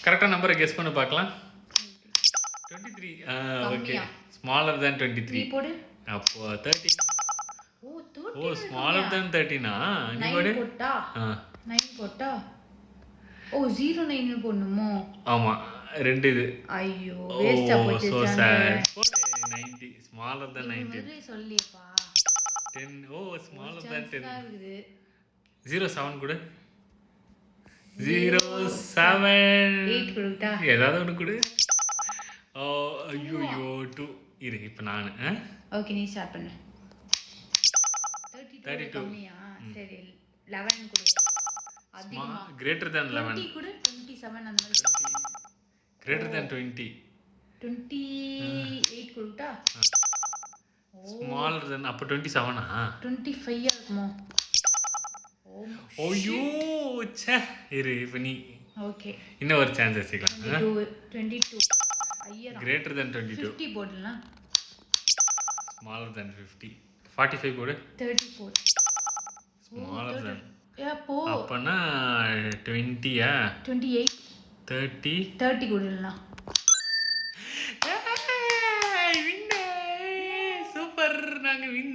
கரெக்டாக நம்பரை கெஸ் பண்ணி பார்க்கலாம். 23. ஓகே, ஸ்மாலர் தேன் 23. போடு. அப்போ 13. ஓ, ஸ்மாலர் தேன் 13. நீ 9 போடு. போட்டா 9 போட்டா. ஓ 09 போடணுமோ? ஆமா, ரெண்டு இது. ஐயோ வேஸ்டா போச்சு. சோ சாட். போடு 90. Smaller than 90. முதல்ல சொல்லியப்பா. 10. ஓ, ஸ்மாலர் தேன் 10. இருக்குது. 07 கொடு. 07. 8 கொடுத்தா. ஏதாவது ஒன்று கொடு. ஓ ஐயோ 2. இரு இப்போ நான். ஓகே, நீ ஸ்டார்ட் பண்ணு. 32 கம்மியா? சரி 11 கொடு. அதிகமா. Greater than 11. 20 கொடு. 27 அந்த மாதிரி. Greater than 20. 28 கொடுத்தா. ஸ்மாலர் தென் அப்போ 27. 25 இருக்குமோ? ஐயோ ச்சே. இரு இப்போ நீ. ஓகே, இன்னும் ஒரு சான்ஸ் வச்சுக்கலாம். 22. ஐயா, கிரேட்டர் தென் 22. 50 போடலாம். Smaller than 50. 45 போடு. 34. Smaller than. அப்போ அப்பனா 20. 28. 30 கொடுக்கலாம். சூப்பர், நாங்க வின்.